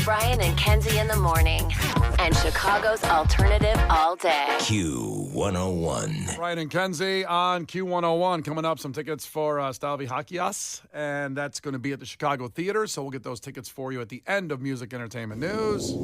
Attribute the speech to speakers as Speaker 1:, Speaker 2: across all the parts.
Speaker 1: Brian and Kenzie in the morning. And Chicago's alternative all day.
Speaker 2: Q101.
Speaker 3: Brian and Kenzie on Q101. Coming up, some tickets for Stalvi Hakias, and that's going to be at the Chicago Theater, so we'll get those tickets for you at the end of Music Entertainment News.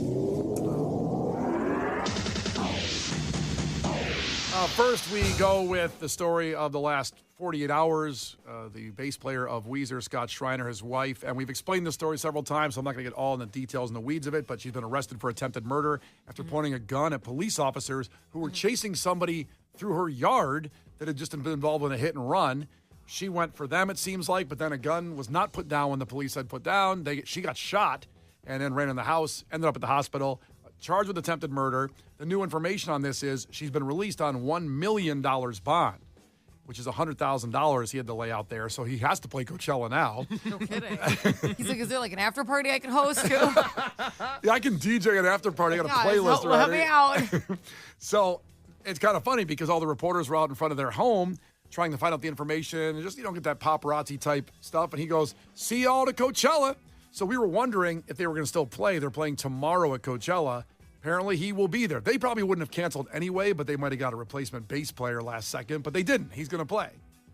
Speaker 3: First, we go with the story of the last 48 hours. The bass player of Weezer, Scott Schreiner, his wife, and we've explained this story several times, so I'm not going to get all in the details and the weeds of it, but she's been arrested for attempted murder after pointing a gun at police officers who were chasing somebody through her yard that had just been involved in a hit and run. She went for them, it seems like, but then a gun was not put down when the police said put down. She got shot and then ran in the house, ended up at the hospital, charged with attempted murder. The new information on this is she's been released on $1 million bond, which is $100,000 he had to lay out there. So he has to play Coachella now.
Speaker 4: No kidding. He's like, is there like an after party I can host too?
Speaker 3: Yeah, I can DJ an after party. I got a playlist
Speaker 4: let me out.
Speaker 3: So it's kind of funny because all the reporters were out in front of their home trying to find out the information and just, get that paparazzi type stuff. And he goes, see y'all at Coachella. So we were wondering if they were going to still play. They're playing tomorrow at Coachella. Apparently, he will be there. They probably wouldn't have canceled anyway, but they might have got a replacement bass player last second, but they didn't. He's going to play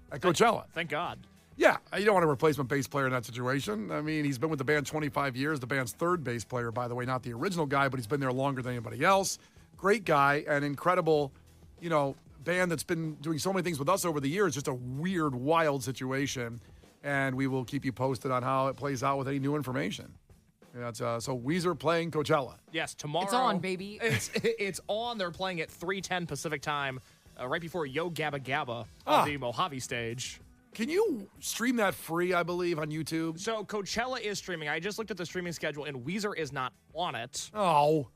Speaker 3: at Coachella.
Speaker 5: Thank God.
Speaker 3: Yeah, you don't want a replacement bass player in that situation. I mean, he's been with the band 25 years. The band's third bass player, by the way, not the original guy, but he's been there longer than anybody else. Great guy, an incredible, band that's been doing so many things with us over the years. Just a weird, wild situation. And we will keep you posted on how it plays out with any new information. So Weezer playing Coachella.
Speaker 5: Yes, tomorrow.
Speaker 4: It's on, baby.
Speaker 5: It's on. They're playing at 3:10 Pacific time, right before Yo Gabba Gabba on the Mojave stage.
Speaker 3: Can you stream that free, I believe, on YouTube?
Speaker 5: So Coachella is streaming. I just looked at the streaming schedule, and Weezer is not on it.
Speaker 3: Oh.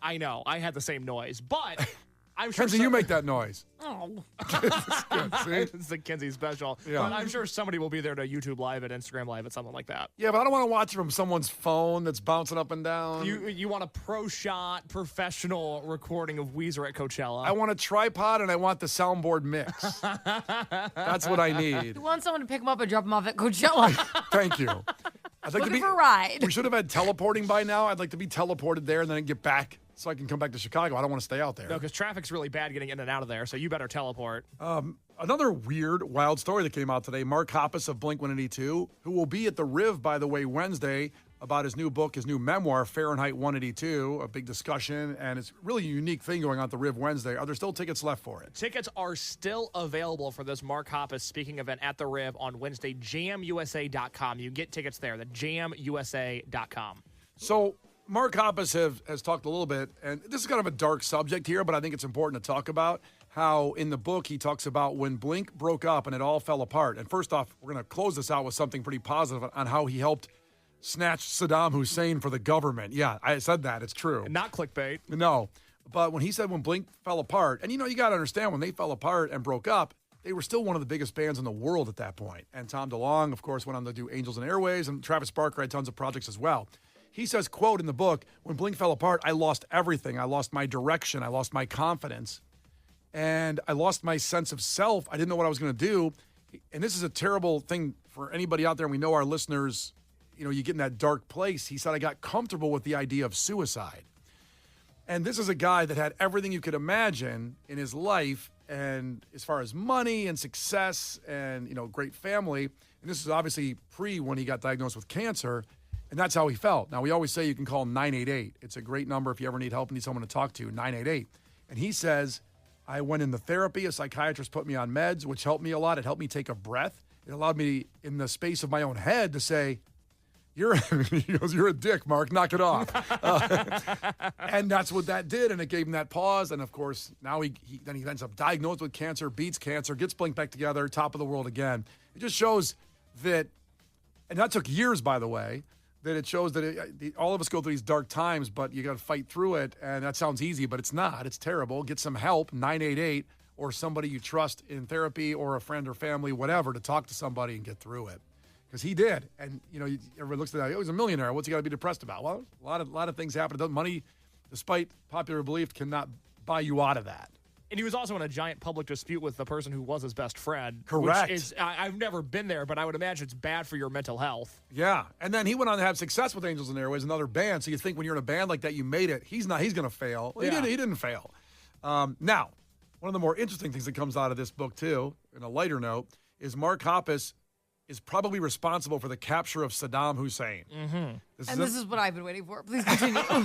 Speaker 5: I know. I had the same noise, but I'm sure.
Speaker 3: Kenzie, you make that noise.
Speaker 4: Oh.
Speaker 3: It's good, see?
Speaker 5: It's the Kenzie special.
Speaker 3: Yeah.
Speaker 5: But I'm sure somebody will be there to YouTube Live and Instagram Live and something like that.
Speaker 3: Yeah, but I don't want to watch it from someone's phone that's bouncing up and down.
Speaker 5: You want a pro shot, professional recording of Weezer at Coachella.
Speaker 3: I want a tripod and I want the soundboard mix. That's what I need.
Speaker 4: You want someone to pick him up and drop him off at Coachella?
Speaker 3: Thank you. I'd like
Speaker 4: Looking for a ride.
Speaker 3: We should have had teleporting by now. I'd like to be teleported there and then get back so I can come back to Chicago. I don't want to stay out there.
Speaker 5: No, because traffic's really bad getting in and out of there, so you better teleport.
Speaker 3: Another weird, wild story that came out today. Mark Hoppus of Blink-182, who will be at the Riv, by the way, Wednesday, about his new book, his new memoir, Fahrenheit 182, a big discussion, and it's really a unique thing going on at the Riv Wednesday. Are there still tickets left for it?
Speaker 5: Tickets are still available for this Mark Hoppus speaking event at the Riv on Wednesday, jamusa.com. You can get tickets there, the jamusa.com.
Speaker 3: So Mark Hoppus has talked a little bit, and this is kind of a dark subject here, but I think it's important to talk about how in the book he talks about when Blink broke up and it all fell apart. And first off, we're going to close this out with something pretty positive on how he helped snatch Saddam Hussein for the government. Yeah, I said that. It's true.
Speaker 5: Not clickbait.
Speaker 3: No. But when he said when Blink fell apart, and you got to understand when they fell apart and broke up, they were still one of the biggest bands in the world at that point. And Tom DeLonge, of course, went on to do Angels and Airways, and Travis Barker had tons of projects as well. He says, quote, in the book, when Blink fell apart, I lost everything. I lost my direction. I lost my confidence. And I lost my sense of self. I didn't know what I was going to do. And this is a terrible thing for anybody out there. And we know our listeners, you get in that dark place. He said, I got comfortable with the idea of suicide. And this is a guy that had everything you could imagine in his life. And as far as money and success and, great family. And this is obviously pre when he got diagnosed with cancer. And that's how he felt. Now, we always say you can call 988. It's a great number if you ever need help and need someone to talk to, 988. And he says, I went into therapy. A psychiatrist put me on meds, which helped me a lot. It helped me take a breath. It allowed me, in the space of my own head, to say, he goes, you're a dick, Mark. Knock it off. And that's what that did, and it gave him that pause. And, of course, now he ends up diagnosed with cancer, beats cancer, gets Blink back together, top of the world again. It just shows that, and that took years, by the way, that it shows that all of us go through these dark times, but you got to fight through it. And that sounds easy, but it's not. It's terrible. Get some help, 988, or somebody you trust in therapy or a friend or family, whatever, to talk to somebody and get through it. Because he did. And, everybody looks at that. Oh, he's a millionaire. What's he got to be depressed about? Well, a lot of things happen. Money, despite popular belief, cannot buy you out of that.
Speaker 5: And he was also in a giant public dispute with the person who was his best friend.
Speaker 3: Correct.
Speaker 5: Which is, I've never been there, but I would imagine it's bad for your mental health.
Speaker 3: Yeah. And then he went on to have success with Angels and Airways, another band. So you think when you're in a band like that, you made it. He's going to fail. Well,
Speaker 5: Yeah.
Speaker 3: He didn't fail. Now, one of the more interesting things that comes out of this book, too, in a lighter note, is Mark Hoppus is probably responsible for the capture of Saddam Hussein.
Speaker 4: Mm-hmm. This is what I've been waiting for. Please continue.
Speaker 5: Well,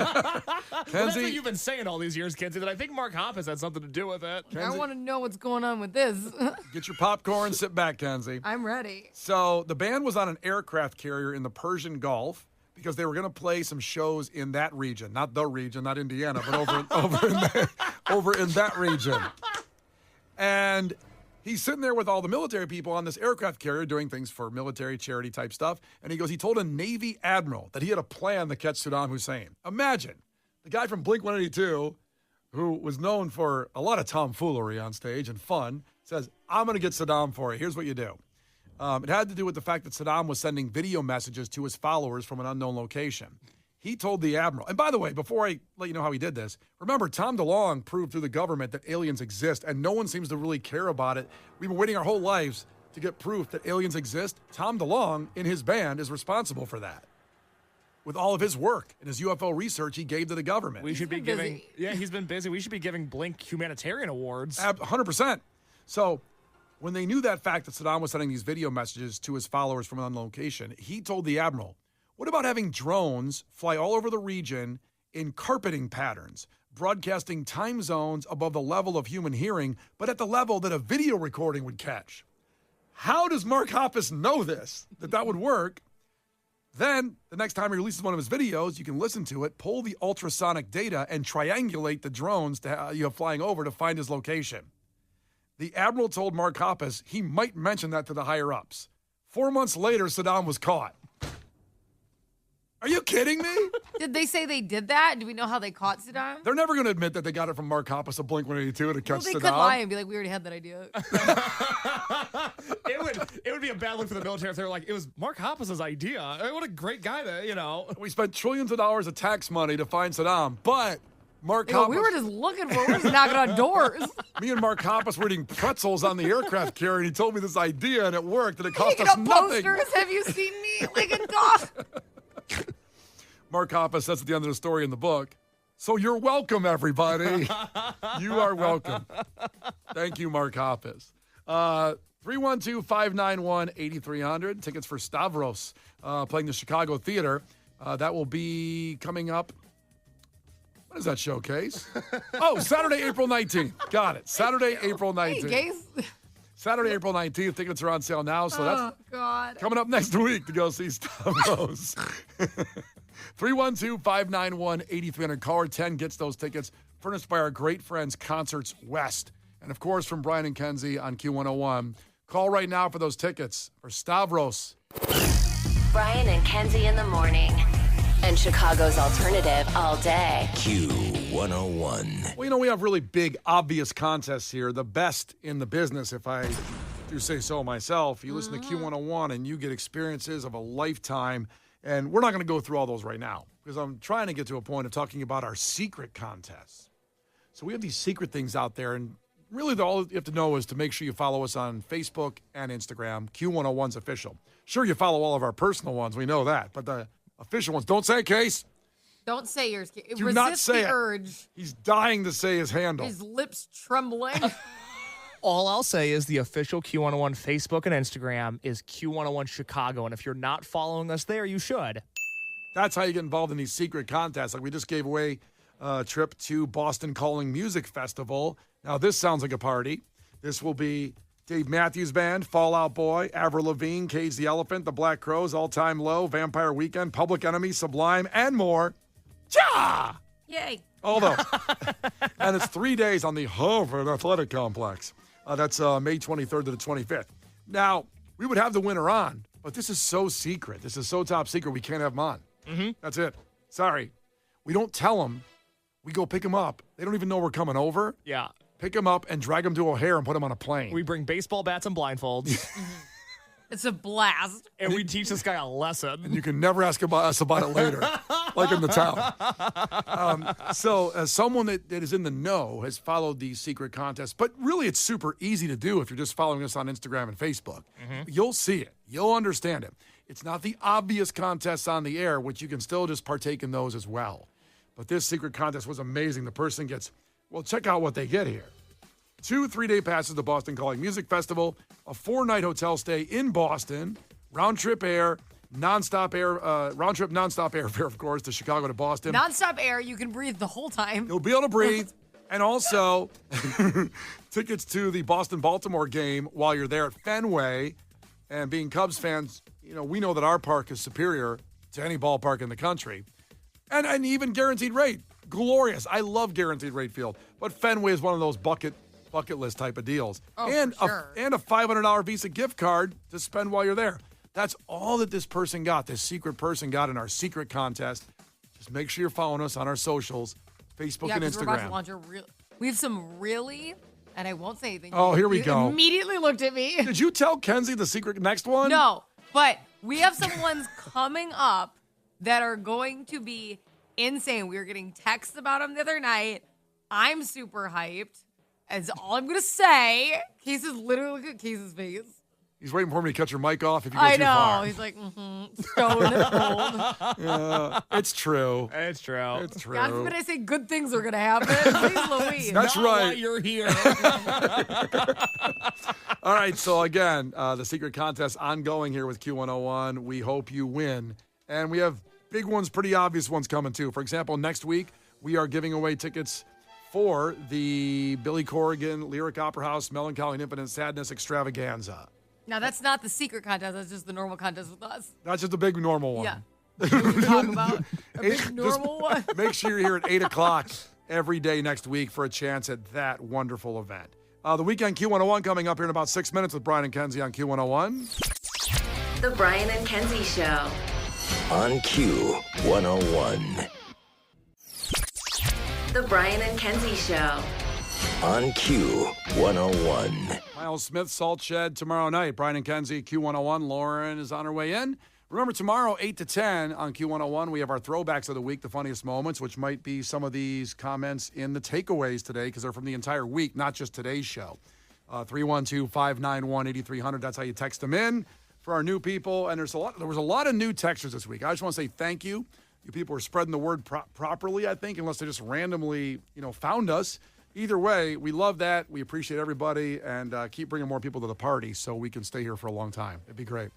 Speaker 3: Kenzie,
Speaker 5: that's what you've been saying all these years, Kenzie, that I think Mark Hoppus had something to do with it.
Speaker 4: I want to know what's going on with this.
Speaker 3: get your popcorn, sit back, Kenzie.
Speaker 4: I'm ready.
Speaker 3: So the band was on an aircraft carrier in the Persian Gulf because they were going to play some shows in that region. Not the region, not Indiana, but over in that region. And he's sitting there with all the military people on this aircraft carrier doing things for military charity type stuff. And he goes, he told a Navy admiral that he had a plan to catch Saddam Hussein. Imagine the guy from Blink-182, who was known for a lot of tomfoolery on stage and fun, says, I'm going to get Saddam for you. Here's what you do. It had to do with the fact that Saddam was sending video messages to his followers from an unknown location. He told the admiral, and by the way, before I let you know how he did this, remember, Tom DeLonge proved through the government that aliens exist, and no one seems to really care about it. We've been waiting our whole lives to get proof that aliens exist. Tom DeLonge, in his band, is responsible for that. With all of his work and his UFO research he gave to the government.
Speaker 5: We should be
Speaker 4: been
Speaker 5: giving.
Speaker 4: busy.
Speaker 5: Yeah, he's been busy. We should be giving Blink humanitarian awards.
Speaker 3: 100%. So when they knew that fact that Saddam was sending these video messages to his followers from an unknown location, he told the admiral, what about having drones fly all over the region in carpeting patterns, broadcasting time zones above the level of human hearing, but at the level that a video recording would catch? How does Mark Hoppus know this, that would work? Then, the next time he releases one of his videos, you can listen to it, pull the ultrasonic data, and triangulate the drones flying over to find his location. The admiral told Mark Hoppus he might mention that to the higher-ups. 4 months later, Saddam was caught. Are you kidding me?
Speaker 4: Did they say they did that? Do we know how they caught Saddam?
Speaker 3: They're never going to admit that they got it from Mark Hoppus of Blink-182 to catch
Speaker 4: Well, they
Speaker 3: Saddam.
Speaker 4: could lie and be like, we already had that idea.
Speaker 5: It would be a bad look for the military if they were like, it was Mark Hoppus's idea. What a great guy
Speaker 3: We spent trillions of dollars of tax money to find Saddam, but Mark
Speaker 4: You know,
Speaker 3: Hoppus...
Speaker 4: we were just looking for it. We were just knocking on doors.
Speaker 3: Me and Mark Hoppus were eating pretzels on the aircraft carrier, and he told me this idea, and it worked, and it cost
Speaker 4: Taking
Speaker 3: us
Speaker 4: up
Speaker 3: nothing.
Speaker 4: posters. Have you seen me like a dog?
Speaker 3: Mark Hoppus says at the end of the story in the book, so you're welcome, everybody. You are welcome. Thank you, Mark Hoppus. 312-591-8300. Tickets for Stavros playing the Chicago Theater. That will be coming up. What is that showcase? Oh, Saturday, April 19th. Got it. Saturday, April 19th.
Speaker 4: Hey, Case.
Speaker 3: Saturday, April 19th. Tickets are on sale now, so that's
Speaker 4: Oh, God.
Speaker 3: coming up next week to go see Stavros. 312-591-8300. Caller 10 gets those tickets, furnished by our great friends Concerts West. And, of course, from Brian and Kenzie on Q101. Call right now for those tickets for Stavros.
Speaker 1: Brian and Kenzie in the morning. And Chicago's alternative all day.
Speaker 2: Q101.
Speaker 3: Well, we have really big, obvious contests here. The best in the business, if I do say so myself. You listen to Q101 and you get experiences of a lifetime. And we're not going to go through all those right now because I'm trying to get to a point of talking about our secret contests. So we have these secret things out there. And really, all you have to know is to make sure you follow us on Facebook and Instagram. Q101's official. Sure, you follow all of our personal ones. We know that. But the official ones, don't say Case.
Speaker 4: Don't say yours.
Speaker 3: Do not say
Speaker 4: the
Speaker 3: it.
Speaker 4: urge.
Speaker 3: He's dying to say his handle.
Speaker 4: His lips trembling.
Speaker 5: All I'll say is the official Q101 Facebook and Instagram is Q101 Chicago. And if you're not following us there, you should.
Speaker 3: That's how you get involved in these secret contests. Like we just gave away a trip to Boston Calling Music Festival. Now, this sounds like a party. This will be Dave Matthews Band, Fall Out Boy, Avril Lavigne, Cage the Elephant, The Black Crowes, All Time Low, Vampire Weekend, Public Enemy, Sublime, and more. Ja!
Speaker 4: Yay.
Speaker 3: All those. And it's 3 days on the Harvard Athletic Complex. That's May 23rd to the 25th. Now, we would have the winner on, but this is so secret. This is so top secret, we can't have them on. Mm-hmm. That's it. Sorry. We don't tell them. We go pick them up. They don't even know we're coming over.
Speaker 5: Yeah.
Speaker 3: Pick them up and drag them to O'Hare and put them on a plane.
Speaker 5: We bring baseball bats and blindfolds.
Speaker 4: It's a blast.
Speaker 5: And we teach this guy a lesson.
Speaker 3: And you can never ask us about it later, like in the town. So as someone that is in the know has followed these secret contests, but really it's super easy to do if you're just following us on Instagram and Facebook. You'll see it. You'll understand it. It's not the obvious contests on the air, which you can still just partake in those as well. But this secret contest was amazing. The person gets, well, check out what they get here. 2 3-day passes to Boston Calling Music Festival, a 4-night hotel stay in Boston, round-trip nonstop airfare, of course, to Chicago to Boston.
Speaker 4: Nonstop air, you can breathe the whole time.
Speaker 3: You'll be able to breathe. And also, tickets to the Boston-Baltimore game while you're there at Fenway. And being Cubs fans, we know that our park is superior to any ballpark in the country. And even guaranteed rate. Glorious. I love guaranteed rate field. But Fenway is one of those bucket list type of deals.
Speaker 4: Oh,
Speaker 3: and
Speaker 4: for sure.
Speaker 3: a $500 Visa gift card to spend while you're there. That's all that this secret person got in our secret contest. Just make sure you're following us on our socials, Facebook and Instagram.
Speaker 4: We're about to launch we have some really, and I won't say anything.
Speaker 3: Oh, here we go.
Speaker 4: Immediately looked at me.
Speaker 3: Did you tell Kenzie the secret next one?
Speaker 4: No, but we have some ones coming up that are going to be insane. We were getting texts about them the other night. I'm super hyped. That's all I'm going to say. Case is literally, look at Case's face.
Speaker 3: He's waiting for me to cut your mic off if you go
Speaker 4: I
Speaker 3: too
Speaker 4: know.
Speaker 3: far.
Speaker 4: He's like, stone cold.
Speaker 3: It's true.
Speaker 5: It's true.
Speaker 3: It's true.
Speaker 4: God forbid I say good things are going to happen. Please, Louise.
Speaker 3: That's
Speaker 5: Not
Speaker 3: right.
Speaker 5: why you're here.
Speaker 3: All right, so again, the secret contest ongoing here with Q101. We hope you win. And we have big ones, pretty obvious ones coming too. For example, next week, we are giving away tickets for the Billy Corrigan Lyric Opera House Melancholy and Infinite Sadness Extravaganza.
Speaker 4: Now, that's not the secret contest. That's just the normal contest with us.
Speaker 3: That's just a big normal one.
Speaker 4: Yeah. What are we talking about? A big normal one?
Speaker 3: Make sure you're here at 8 o'clock every day next week for a chance at that wonderful event. The weekend Q101 coming up here in about 6 minutes with Brian and Kenzie on Q101.
Speaker 1: The Brian and Kenzie Show.
Speaker 2: On Q101.
Speaker 1: The Brian and Kenzie Show.
Speaker 2: On Q101.
Speaker 3: Miles Smith, Salt Shed tomorrow night. Brian and Kenzie, Q101. Lauren is on her way in. Remember, tomorrow, 8 to 10 on Q101, we have our throwbacks of the week, the funniest moments, which might be some of these comments in the takeaways today because they're from the entire week, not just today's show. 312-591-8300. That's how you text them in for our new people. And there was a lot of new texters this week. I just want to say thank you. You people are spreading the word properly, I think, unless they just randomly, found us. Either way, we love that. We appreciate everybody and keep bringing more people to the party so we can stay here for a long time. It'd be great.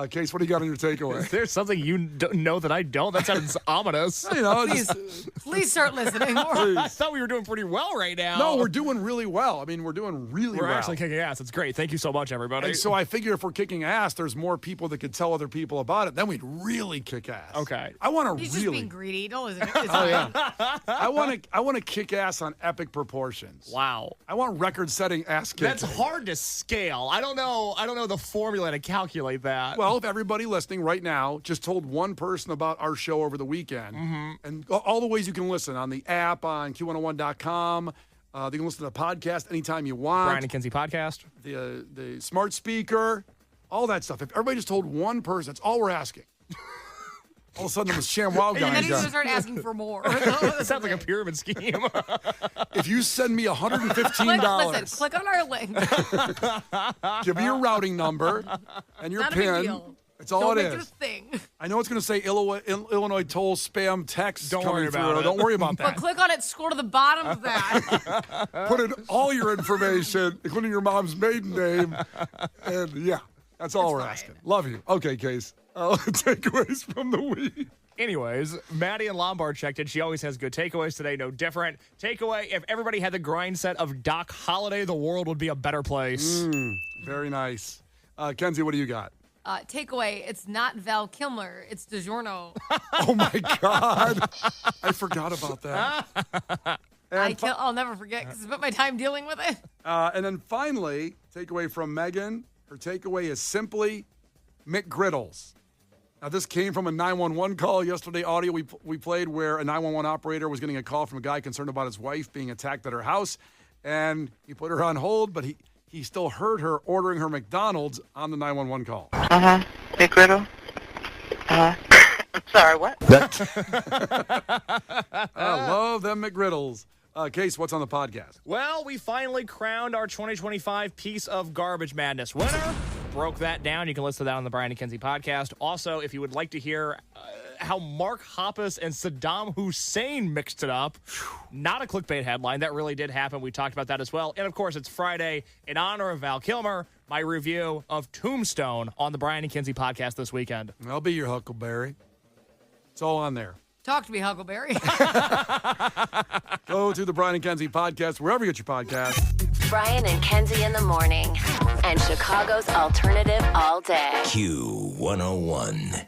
Speaker 3: Case, what do you got on your takeaway?
Speaker 5: Is there something you don't know that I don't? That sounds ominous.
Speaker 4: Please start listening.
Speaker 5: I thought we were doing pretty well right now.
Speaker 3: No, we're doing really well. I mean, we're doing really well.
Speaker 5: We're actually kicking ass. It's great. Thank you so much, everybody.
Speaker 3: And so I figure if we're kicking ass, there's more people that could tell other people about it. Then we'd really kick ass.
Speaker 5: Okay.
Speaker 3: I want to
Speaker 4: He's
Speaker 3: really.
Speaker 4: just being greedy. Don't listen. It's
Speaker 3: Oh, yeah. I want to kick ass on epic proportions.
Speaker 5: Wow.
Speaker 3: I want record-setting ass kicking.
Speaker 5: That's hard to scale. I don't know the formula to calculate that.
Speaker 3: Well, if everybody listening right now just told one person about our show over the weekend, and all the ways you can listen on the app, on Q101.com, you can listen to the podcast anytime you want.
Speaker 5: Brian and Kenzie podcast.
Speaker 3: The smart speaker, all that stuff. If everybody just told one person, that's all we're asking. All of a sudden, the ShamWow guys.
Speaker 4: And then he's going to start asking for more.
Speaker 5: That sounds like a pyramid scheme.
Speaker 3: If you send me $115,
Speaker 4: Listen, click on our link.
Speaker 3: give me your routing number and your
Speaker 4: Not a big
Speaker 3: PIN.
Speaker 4: deal.
Speaker 3: It's all
Speaker 4: Don't
Speaker 3: it
Speaker 4: make
Speaker 3: is.
Speaker 4: it a thing.
Speaker 3: I know it's going to say Illinois toll spam text
Speaker 5: Don't
Speaker 3: coming
Speaker 5: worry about
Speaker 3: through.
Speaker 5: it.
Speaker 3: Don't worry about
Speaker 4: But
Speaker 3: that.
Speaker 4: click on it, scroll to the bottom of that.
Speaker 3: Put in all your information, including your mom's maiden name. And yeah, that's all we're
Speaker 4: fine.
Speaker 3: asking. Love you. Okay, Case. Takeaways from the week.
Speaker 5: Anyways, Maddie in Lombard checked in. She always has good takeaways today, no different. Takeaway, if everybody had the grind set of Doc Holliday, the world would be a better place.
Speaker 3: Very nice. Kenzie, what do you got?
Speaker 4: Takeaway, it's not Val Kilmer, it's DiGiorno.
Speaker 3: Oh, my God. I forgot about that. And
Speaker 4: I'll never forget because I spent my time dealing with it.
Speaker 3: and then finally, takeaway from Megan. Her takeaway is simply McGriddles. Now, this came from a 911 call yesterday, audio we played where a 911 operator was getting a call from a guy concerned about his wife being attacked at her house. And he put her on hold, but he he still heard her ordering her McDonald's on the 911 call.
Speaker 6: McGriddle? Sorry, what?
Speaker 3: I love them McGriddles. Case, what's on the podcast?
Speaker 5: Well, we finally crowned our 2025 Piece of Garbage Madness winner. Broke that down. You can listen to that on the Brian and Kenzie podcast. Also, if you would like to hear how Mark Hoppus and Saddam Hussein mixed it up, not a clickbait headline. That really did happen. We talked about that as well. And, of course, it's Friday. In honor of Val Kilmer, my review of Tombstone on the Brian and Kenzie podcast this weekend.
Speaker 3: I'll be your Huckleberry. It's all on there.
Speaker 4: Talk to me, Huckleberry.
Speaker 3: Go to the Brian and Kenzie podcast, wherever you get your podcast.
Speaker 1: Brian and Kenzie in the morning. And Chicago's alternative all day.
Speaker 2: Q101.